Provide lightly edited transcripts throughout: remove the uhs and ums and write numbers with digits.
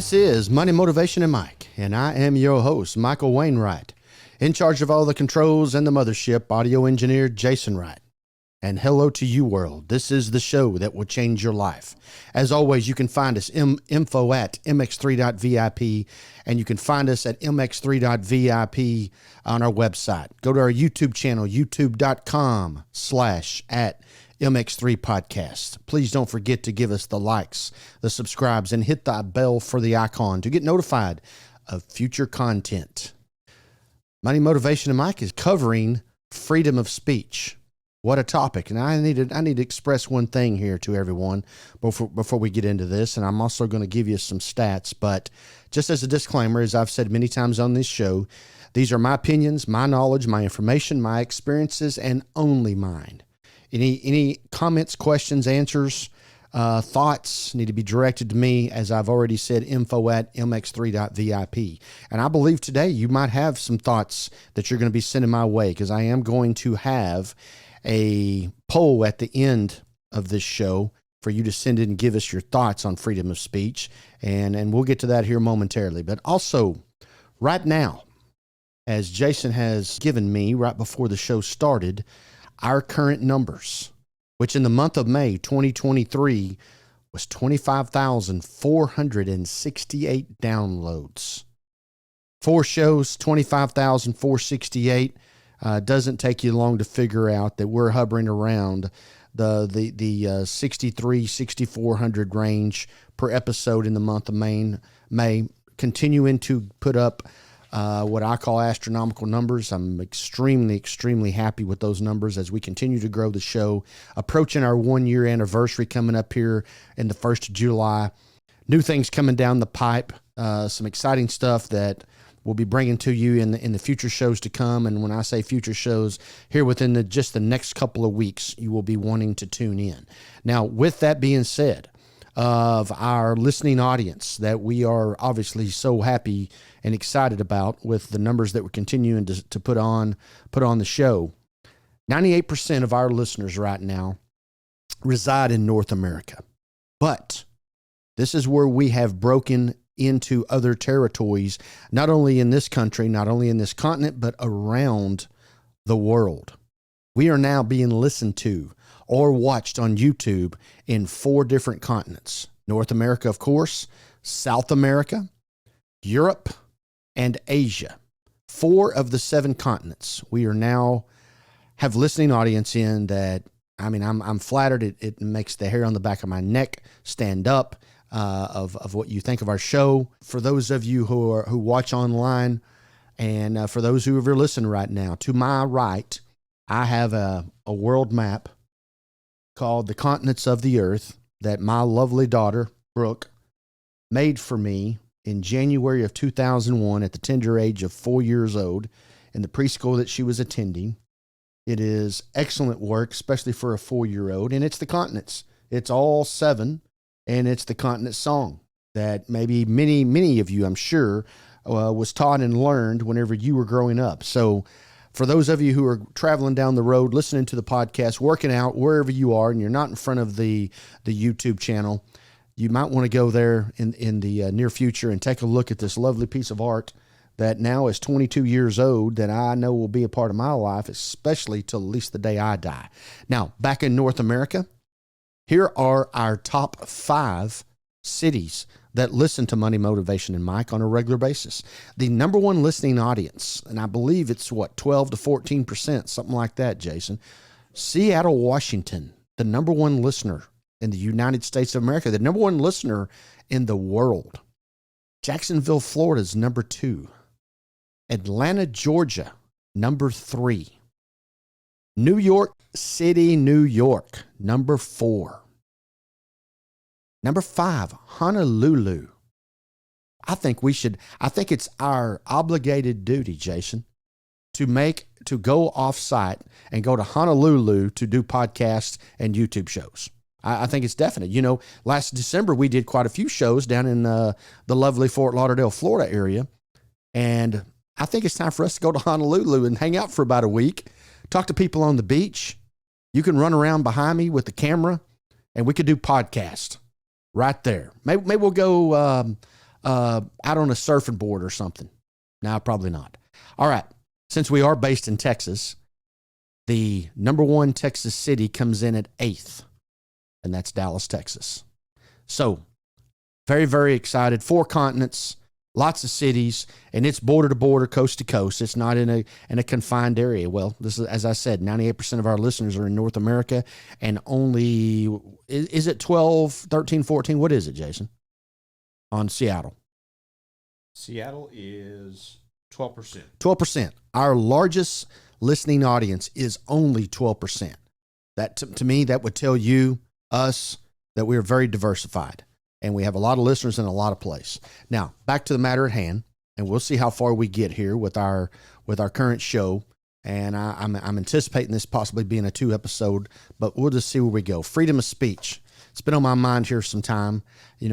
This is Money, Motivation, and Mike, and I am your host, Michael Wainwright, in charge of all the controls and the mothership, audio engineer Jason Wright. And hello to you, world. This is the show that will change your life. As always, you can find us info at mx3.vip, and you can find us at mx3.vip on our website. Go to our YouTube channel, youtube.com/at MX3 Podcast. Please don't forget to give us the likes, the subscribes, and hit the bell for the icon to get notified of future content. Money, Motivation, and Mike is covering freedom of speech. What a topic. And I need to express one thing here to everyone before we get into this. And I'm also going to give you some stats. But just as a disclaimer, as I've said many times on this show, these are my opinions, my knowledge, my information, my experiences, and only mine. Any comments, questions, answers, thoughts need to be directed to me, as I've already said, info at mx3.vip. And I believe today you might have some thoughts that you're going to be sending my way, because I am going to have a poll at the end of this show for you to send in and give us your thoughts on freedom of speech. And we'll get to that here momentarily. But also, right now, as Jason has given me right before the show started, our current numbers, which in the month of May 2023 was 25,468 downloads. 4 shows, 25,468. Doesn't take you long to figure out that we're hovering around the 6,400 range per episode in the month of May, continuing to put up what I call astronomical numbers. I'm extremely happy with those numbers as we continue to grow the show, approaching our 1-year anniversary coming up here in the 1st of July. New things coming down the pipe, some exciting stuff that we'll be bringing to you in the future shows to come. And when I say future shows, here within just the next couple of weeks, you will be wanting to tune in. Now, with that being said, of our listening audience that we are obviously so happy and excited about with the numbers that we're continuing to put on the show, 98% of our listeners right now reside in North America. But this is where we have broken into other territories, not only in this country, not only in this continent, but around the world. We are now being listened to or watched on YouTube in 4 different continents. North America, of course, South America, Europe, and Asia. 4 of the 7 continents. We are now have listening audience in that, I mean, I'm flattered. It makes the hair on the back of my neck stand up of what you think of our show. For those of you who watch online, and for those who are listening right now, to my right, I have a world map called The Continents of the Earth that my lovely daughter, Brooke, made for me in January of 2001 at the tender age of 4 years old in the preschool that she was attending. It is excellent work, especially for a 4-year-old, and it's the continents. It's all 7, and it's the continent song that maybe many of you, I'm sure, was taught and learned whenever you were growing up. So for those of you who are traveling down the road, listening to the podcast, working out, wherever you are, and you're not in front of the YouTube channel, you might want to go there in the near future and take a look at this lovely piece of art that now is 22 years old that I know will be a part of my life, especially till at least the day I die. Now, back in North America, here are our top 5 cities that listen to Money, Motivation, and Mike on a regular basis. The number 1 listening audience, and I believe it's 12 to 14%, something like that, Jason. Seattle, Washington, the number 1 listener in the United States of America, the number 1 listener in the world. Jacksonville, Florida is number 2. Atlanta, Georgia, number 3. New York City, New York, number 4. Number 5, Honolulu. I think it's our obligated duty, Jason, to go off-site and go to Honolulu to do podcasts and YouTube shows. I think it's definite. You know, last December we did quite a few shows down in the lovely Fort Lauderdale, Florida area. And I think it's time for us to go to Honolulu and hang out for about a week, talk to people on the beach. You can run around behind me with the camera and we could do podcasts right there. Maybe we'll go out on a surfing board or something? No, probably not. All right. Since we are based in Texas, the number one Texas city comes in at 8th, and that's Dallas, Texas. So very, very excited. 4 continents, lots of cities, and it's border to border, coast to coast. It's not in a confined area. Well, this is, as I said, 98% of our listeners are in North America, and only, is it 12, 13, 14? What is it, Jason, on Seattle? Seattle is 12%. 12%. Our largest listening audience is only 12%. That to me, that would tell you, us, that we are very diversified. And we have a lot of listeners in a lot of places. Now, back to the matter at hand, and we'll see how far we get here with our current show. And I'm anticipating this possibly being a 2 episode, but we'll just see where we go. Freedom of speech. It's been on my mind here some time. We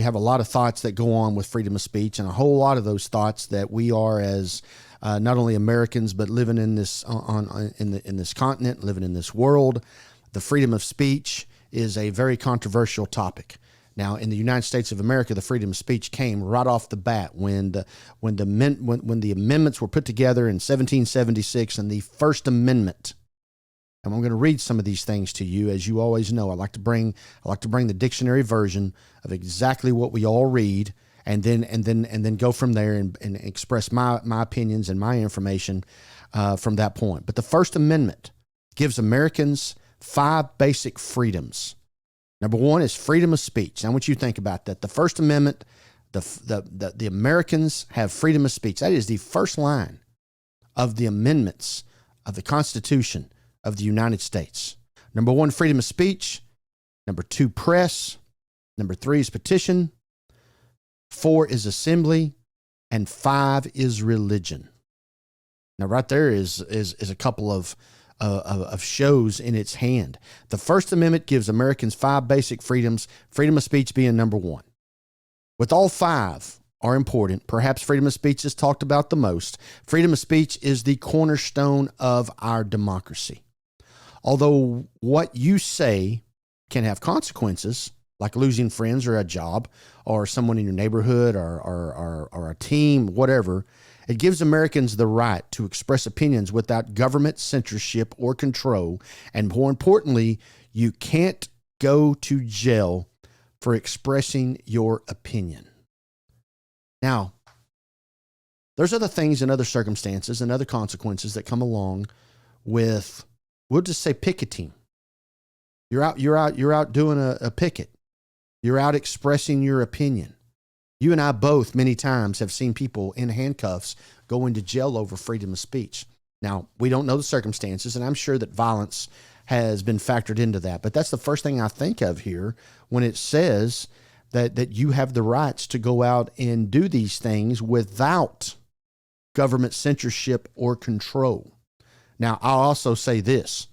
have a lot of thoughts that go on with freedom of speech, and a whole lot of those thoughts that we are as not only Americans but living in this in this continent, living in this world. The freedom of speech is a very controversial topic. Now, in the United States of America, the freedom of speech came right off the bat when the amendments were put together in 1776, and the First Amendment. And I'm going to read some of these things to you. As you always know, I like to bring the dictionary version of exactly what we all read, and then go from there and express my opinions and my information from that point. But the First Amendment gives Americans 5 basic freedoms. Number 1 is freedom of speech. Now, I want you to think about that. The First Amendment, the Americans have freedom of speech. That is the first line of the amendments of the Constitution of the United States. Number 1, freedom of speech. Number 2, press. Number 3 is petition. 4 is assembly. And 5 is religion. Now, right there is a couple of shows in its hand. The First Amendment gives Americans 5 basic freedoms, freedom of speech being number 1. With all 5 are important, perhaps freedom of speech is talked about the most. Freedom of speech is the cornerstone of our democracy. Although what you say can have consequences, like losing friends or a job or someone in your neighborhood or a team, whatever, it gives Americans the right to express opinions without government censorship or control. And more importantly, you can't go to jail for expressing your opinion. Now, there's other things and other circumstances and other consequences that come along with, we'll just say, picketing. You're out doing a picket. You're out expressing your opinion. You and I both many times have seen people in handcuffs go into jail over freedom of speech. Now, we don't know the circumstances, and I'm sure that violence has been factored into that. But that's the first thing I think of here when it says that you have the rights to go out and do these things without government censorship or control. Now, I'll also say this.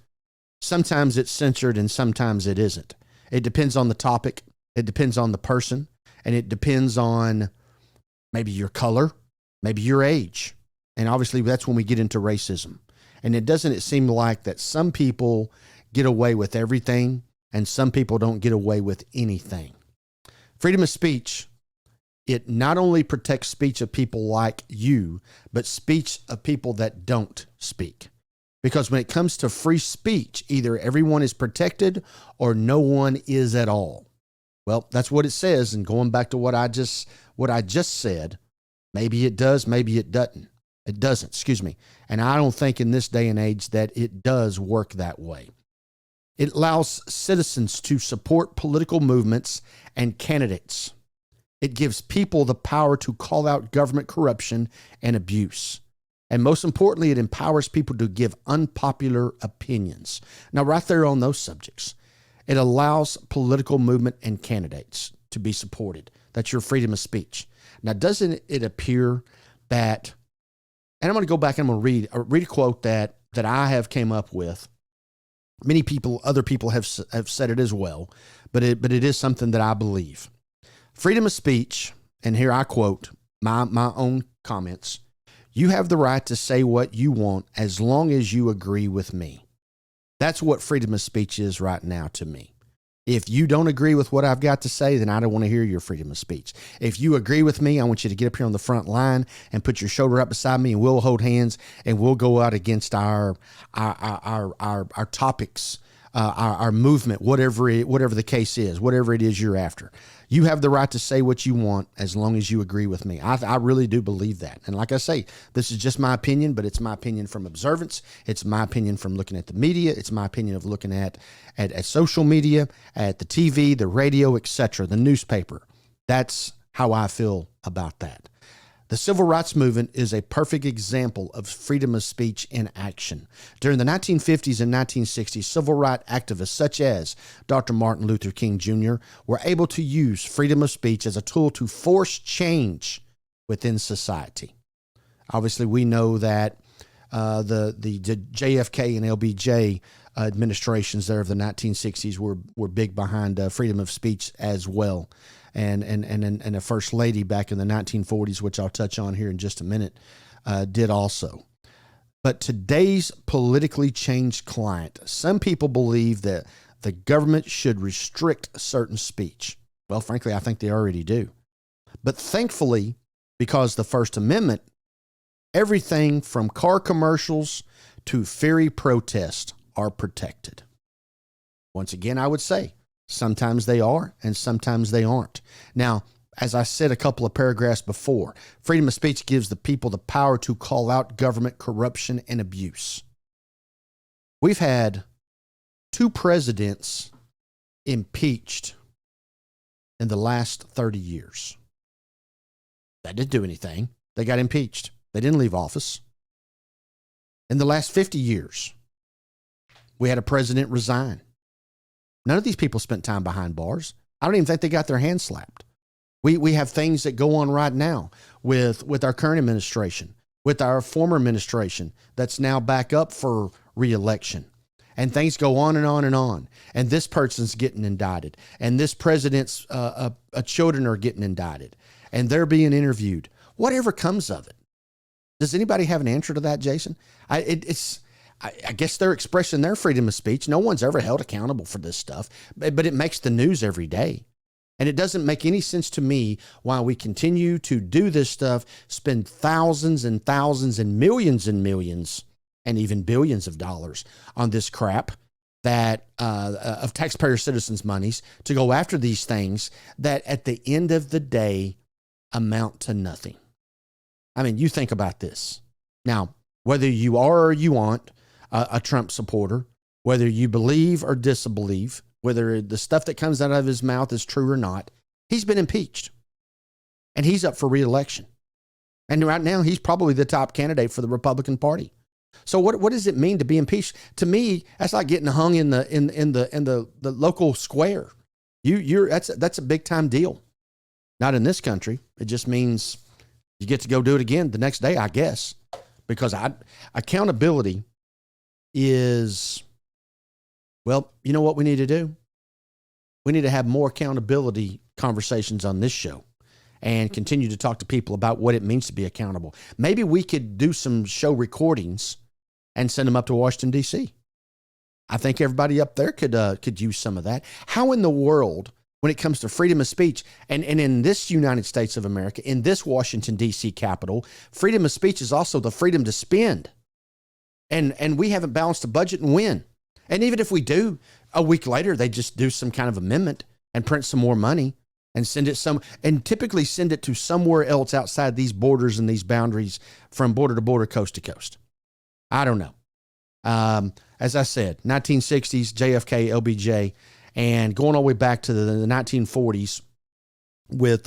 Sometimes it's censored and sometimes it isn't. It depends on the topic. It depends on the person. And it depends on maybe your color, maybe your age. And obviously that's when we get into racism. And it seem like that some people get away with everything and some people don't get away with anything. Freedom of speech, it not only protects speech of people like you, but speech of people that don't speak. Because when it comes to free speech, either everyone is protected or no one is at all. Well, that's what it says. And going back to what I just said, maybe it does, maybe it doesn't. It doesn't, excuse me. And I don't think in this day and age that it does work that way. It allows citizens to support political movements and candidates. It gives people the power to call out government corruption and abuse. And most importantly, it empowers people to give unpopular opinions. Now, right there on those subjects, it allows political movement and candidates to be supported. That's your freedom of speech. Now, doesn't it appear that, and I'm going to go back and I'm going to read a quote that I have came up with. Many people, other people have said it as well, but it is something that I believe. Freedom of speech, and here I quote my own comments, you have the right to say what you want as long as you agree with me. That's what freedom of speech is right now to me. If you don't agree with what I've got to say, then I don't want to hear your freedom of speech. If you agree with me, I want you to get up here on the front line and put your shoulder up beside me, and we'll hold hands and we'll go out against our topics, our movement, whatever the case is, whatever it is you're after. You have the right to say what you want as long as you agree with me. I really do believe that. And like I say, this is just my opinion, but it's my opinion from observance. It's my opinion from looking at the media. It's my opinion of looking at social media, at the TV, the radio, etc., the newspaper. That's how I feel about that. The civil rights movement is a perfect example of freedom of speech in action. During the 1950s and 1960s, civil rights activists such as Dr. Martin Luther King Jr. were able to use freedom of speech as a tool to force change within society. Obviously, we know that the JFK and LBJ administrations there of the 1960s were big behind freedom of speech as well. And a first lady back in the 1940s, which I'll touch on here in just a minute, did also. But today's politically changed climate, some people believe that the government should restrict certain speech. Well, frankly, I think they already do. But thankfully, because the First Amendment, everything from car commercials to ferry protests are protected. Once again, I would say, sometimes they are and sometimes they aren't. Now, as I said a couple of paragraphs before, freedom of speech gives the people the power to call out government corruption and abuse. We've had 2 presidents impeached in the last 30 years. That didn't do anything. They got impeached. They didn't leave office. In the last 50 years, we had a president resign. None of these people spent time behind bars. I don't even think they got their hands slapped. We have things that go on right now with our current administration, with our former administration that's now back up for re-election. And things go on and on and on. And this person's getting indicted. And this president's children are getting indicted. And they're being interviewed. Whatever comes of it. Does anybody have an answer to that, Jason? I guess they're expressing their freedom of speech. No one's ever held accountable for this stuff, but it makes the news every day. And it doesn't make any sense to me why we continue to do this stuff, spend thousands and thousands and millions and even billions of dollars on this crap that of taxpayer citizens' monies to go after these things that at the end of the day amount to nothing. I mean, you think about this. Now, whether you are or you aren't a Trump supporter, whether you believe or disbelieve, whether the stuff that comes out of his mouth is true or not, he's been impeached. And he's up for re-election. And right now, he's probably the top candidate for the Republican Party. So what does it mean to be impeached? To me, that's like getting hung in the local square. That's a big time deal. Not in this country. It just means you get to go do it again the next day, I guess. Because accountability is, well, you know what we need to do? We need to have more accountability conversations on this show and continue to talk to people about what it means to be accountable. Maybe we could do some show recordings and send them up to Washington, D.C. I think everybody up there could use some of that. How in the world, when it comes to freedom of speech, and in this United States of America, in this Washington, D.C. capital, freedom of speech is also the freedom to spend. And we haven't balanced a budget and when. And even if we do, a week later, they just do some kind of amendment and print some more money and typically send it to somewhere else outside these borders and these boundaries from border to border, coast to coast. I don't know. As I said, 1960s, JFK, LBJ, and going all the way back to the 1940s with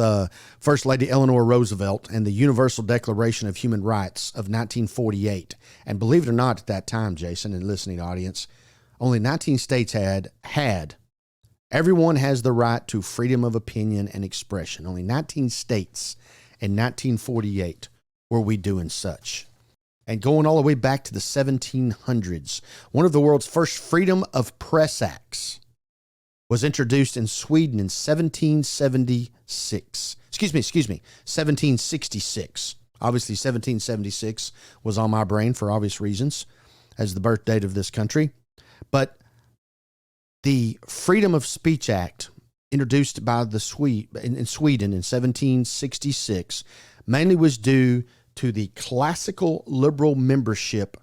First Lady Eleanor Roosevelt and the Universal Declaration of Human Rights of 1948. And believe it or not, at that time, Jason and listening audience, only 19 states had. Everyone has the right to freedom of opinion and expression. Only 19 states in 1948 were we doing such. And going all the way back to the 1700s, one of the world's first freedom of press acts was introduced in Sweden in 1766. Excuse me, 1766. Obviously, 1776 was on my brain for obvious reasons as the birth date of this country. But The Freedom of Speech Act, introduced by the in Sweden in 1766, mainly was due to the classical liberal membership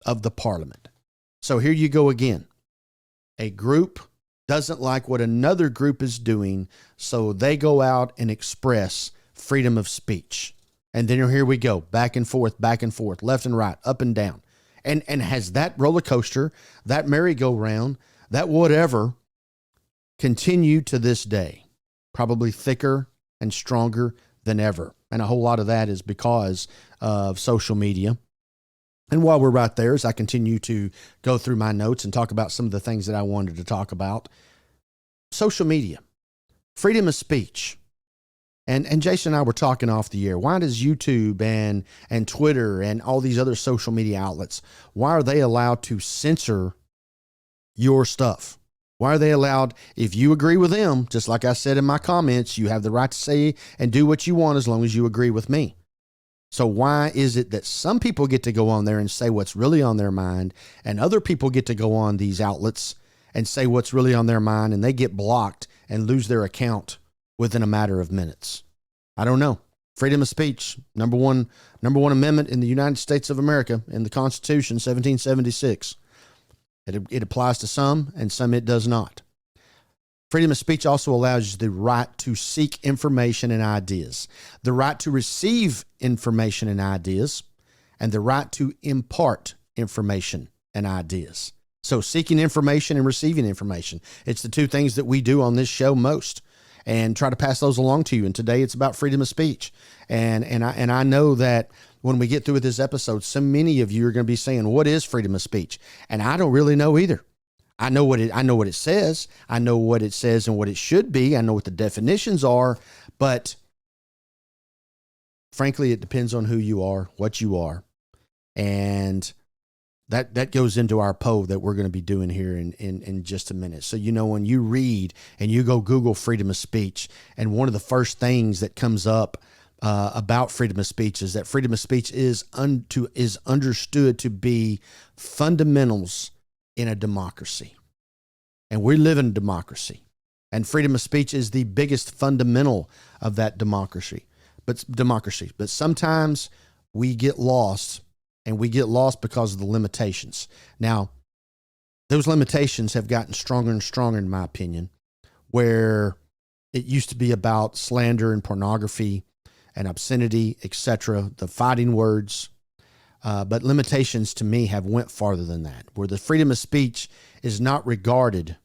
of the parliament. So here you go again. A group doesn't like what another group is doing, so they go out and express freedom of speech. And then here we go, back and forth, left and right, up and down. And has that roller coaster, that merry-go-round, that whatever, continue to this day, probably thicker and stronger than ever. And a whole lot of that is because of social media. And while we're right there, as I continue to go through my notes and talk about some of the things that I wanted to talk about, social media, freedom of speech. And Jason and I were talking off the air. Why does YouTube and Twitter and all these other social media outlets, why are they allowed to censor your stuff? Why are they allowed, if you agree with them, just like I said in my comments, you have the right to say and do what you want as long as you agree with me. So why is it that some people get to go on there and say what's really on their mind, and other people get to go on these outlets and say what's really on their mind, and they get blocked and lose their account within a matter of minutes? I don't know. Freedom of speech, number one amendment in the United States of America in the Constitution, 1776. It applies to some, and some it does not. Freedom of speech also allows you the right to seek information and ideas, the right to receive information and ideas, and the right to impart information and ideas. So seeking information and receiving information, it's the two things that we do on this show most, and try to pass those along to you. And today it's about freedom of speech. And I know that when we get through with this episode, so many of you are going to be saying, what is freedom of speech? And I don't really know either. I know what it says. I know what it says and what it should be. I know what the definitions are, but frankly, it depends on who you are, what you are. And that goes into our poll that we're going to be doing here in just a minute. So, when you read and you go Google freedom of speech, and one of the first things that comes up about freedom of speech is that freedom of speech is understood to be fundamentals in a democracy. And we live in a democracy. And freedom of speech is the biggest fundamental of that democracy. But sometimes we get lost, and we get lost because of the limitations. Now, those limitations have gotten stronger and stronger, in my opinion, where it used to be about slander and pornography and obscenity, etc., the fighting words. But limitations to me have went farther than that, where the freedom of speech is not regarded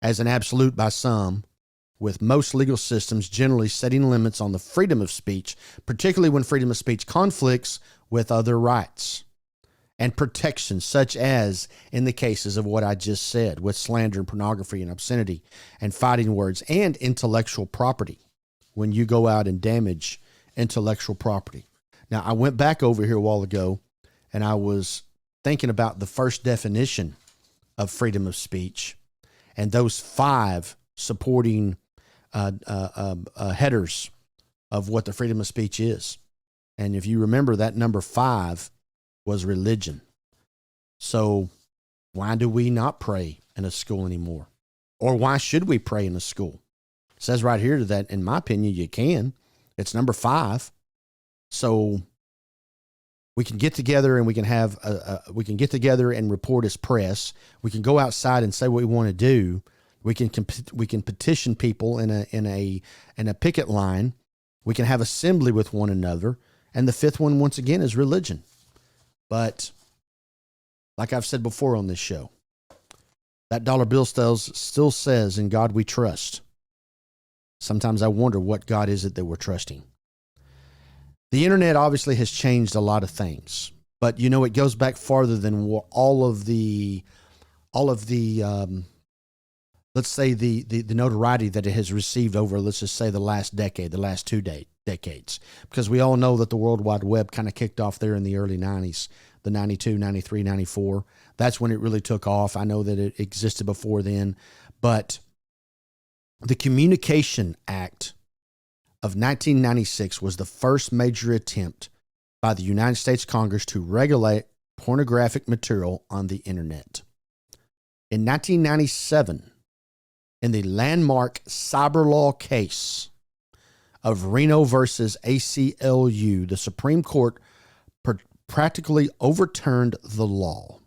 as an absolute by some, with most legal systems generally setting limits on the freedom of speech, particularly when freedom of speech conflicts with other rights and protections, such as in the cases of what I just said, with slander and pornography and obscenity and fighting words and intellectual property, when you go out and damage intellectual property. Now, I went back over here a while ago, and I was thinking about the first definition of freedom of speech and those 5 supporting headers of what the freedom of speech is. And if you remember, that number 5 was religion. So why do we not pray in a school anymore? Or why should we pray in a school? It says right here that, in my opinion, you can. It's number 5. So we can get together and we can get together and report as press. We can go outside and say what we want to do. We can petition people in a picket line. We can have assembly with one another. And the 5th one, once again, is religion. But like I've said before on this show, that dollar bill still says, "In God we trust." Sometimes I wonder, what God is it that we're trusting? The internet obviously has changed a lot of things, but it goes back farther than all of the let's say the notoriety that it has received over, let's just say, the last decade, the last 2 decades, because we all know that the World Wide Web kind of kicked off there in the early 90s, the 92, 93, 94. That's when it really took off. I know that it existed before then, but the Communication Act of 1996 was the first major attempt by the United States Congress to regulate pornographic material on the internet. In 1997, in the landmark cyber law case of Reno versus ACLU, the Supreme Court practically overturned the law.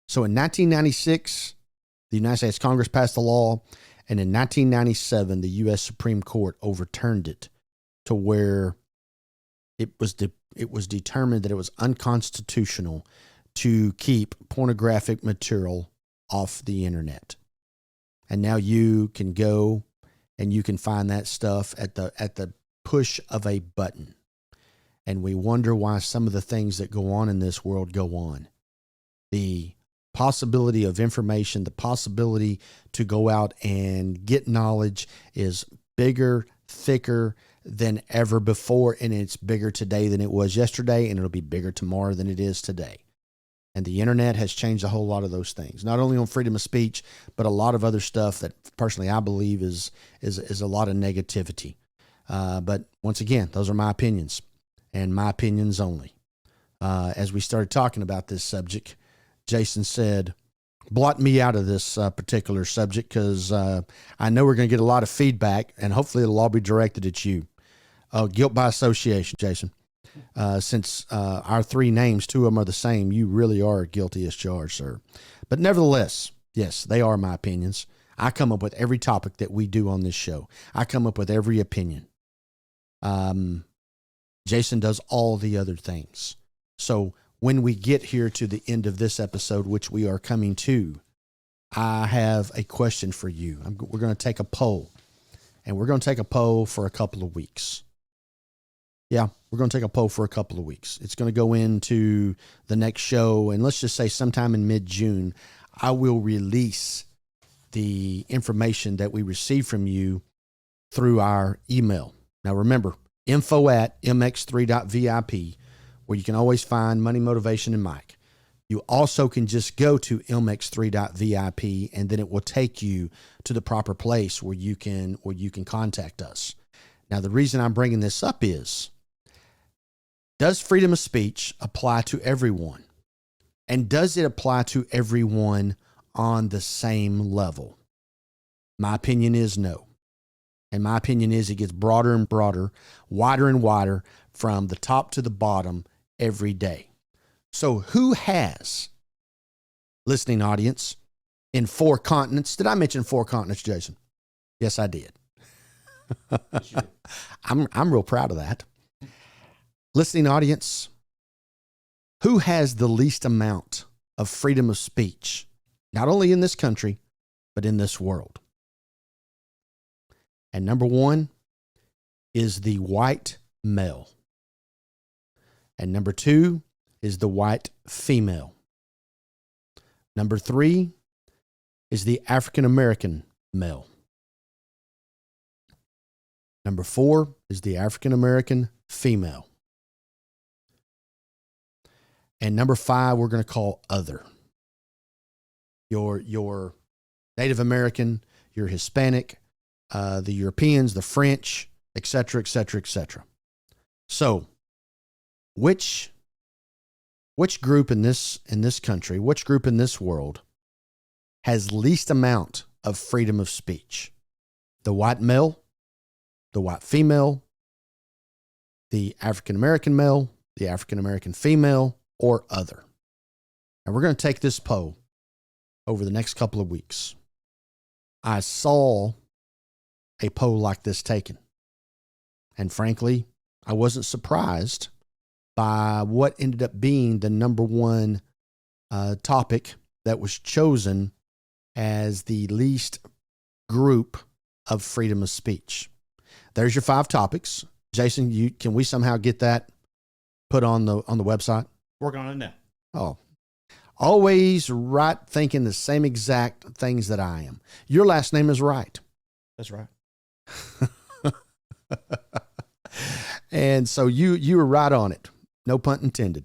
So in 1996, the United States Congress passed the law, and in 1997, the U.S. Supreme Court overturned it to where it was determined that it was unconstitutional to keep pornographic material off the internet. And now you can go and you can find that stuff at the push of a button. And we wonder why some of the things that go on in this world go on. The possibility of information, the possibility to go out and get knowledge is bigger, thicker than ever before, and it's bigger today than it was yesterday, and it'll be bigger tomorrow than it is today. And the internet has changed a whole lot of those things, not only on freedom of speech, but a lot of other stuff that personally I believe is a lot of negativity. But once again, those are my opinions, and my opinions only. As we started talking about this subject, Jason said, blot me out of this particular subject because I know we're going to get a lot of feedback, and hopefully it'll all be directed at you. Guilt by association, Jason. Since our three names, two of them are the same, you really are guilty as charged, sir. But nevertheless, yes, they are my opinions. I come up with every topic that we do on this show. I come up with every opinion. Jason does all the other things. So when we get here to the end of this episode, which we are coming to, I have a question for you. We're going to take a poll, and we're going to take a poll for a couple of weeks. Yeah, we're going to take a poll for a couple of weeks. It's going to go into the next show, and let's just say sometime in mid-June, I will release the information that we receive from you through our email. Now remember, info@mx3.vip, where you can always find Money, Motivation, and Mike. You also can just go to mx3.vip, and then it will take you to the proper place where you can contact us. Now, the reason I'm bringing this up is, does freedom of speech apply to everyone? And does it apply to everyone on the same level? My opinion is no. And my opinion is it gets broader and broader, wider and wider, from the top to the bottom every day. So who has, listening audience, in 4 continents? Did I mention 4 continents, Jason? Yes, I did. I'm real proud of that. Listening audience, who has the least amount of freedom of speech, not only in this country, but in this world? And number 1 is the white male. And number 2 is the white female. Number 3 is the African American male. Number 4 is the African American female. And number 5, we're going to call other. Your Native American, your Hispanic, the Europeans, the French, etc., etc., etc. So, which group in this country, which group in this world has least amount of freedom of speech? The white male, the white female, the African American male, the African American female, or other? And we're going to take this poll over the next couple of weeks. I saw a poll like this taken, and frankly, I wasn't surprised by what ended up being the number 1 topic that was chosen as the least group of freedom of speech. There's your 5 topics. Jason, can we somehow get that put on the website? Working on it now. Oh, always right, thinking the same exact things that I am. Your last name is Wright. That's right. And so you were right on it. No pun intended.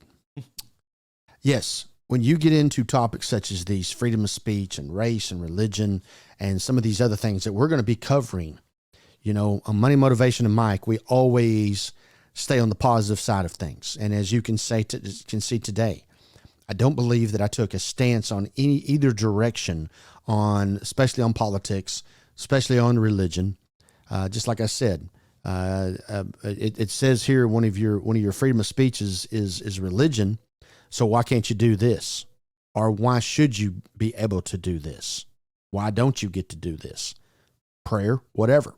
Yes, when you get into topics such as these, freedom of speech and race and religion and some of these other things that we're going to be covering, on Money, Motivation, and Mike, we always stay on the positive side of things. And as you can see today, I don't believe that I took a stance on either direction especially on politics, especially on religion. Just like I said, it says here one of your freedom of speech is religion. So why can't you do this? Or why should you be able to do this? Why don't you get to do this? Prayer, whatever.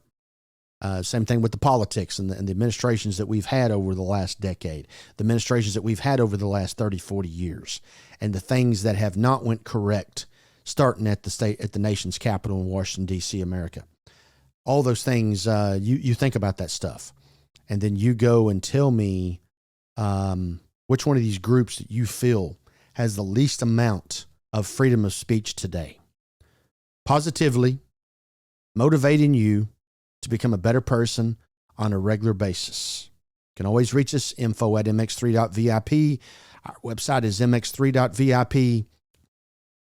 Same thing with the politics and the administrations that we've had over the last decade, the administrations that we've had over the last 30, 40 years, and the things that have not went correct, starting at the nation's capital in Washington, D.C., America. All those things, you think about that stuff, and then you go and tell me which one of these groups that you feel has the least amount of freedom of speech today. Positively motivating you to become a better person on a regular basis. You can always reach us, info@mx3.vip. Our website is mx3.vip.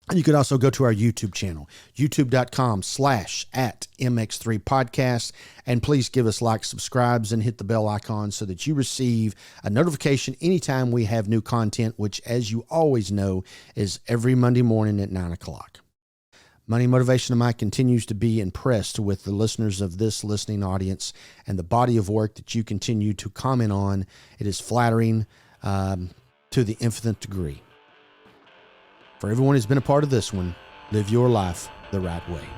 And you could also go to our YouTube channel, youtube.com/@MX3 Podcast. And please give us like, subscribes, and hit the bell icon so that you receive a notification anytime we have new content, which, as you always know, is every Monday morning at 9 o'clock. Money Motivation and I continues to be impressed with the listeners of this listening audience and the body of work that you continue to comment on. It is flattering to the infinite degree. For everyone who's been a part of this one, live your life the right way.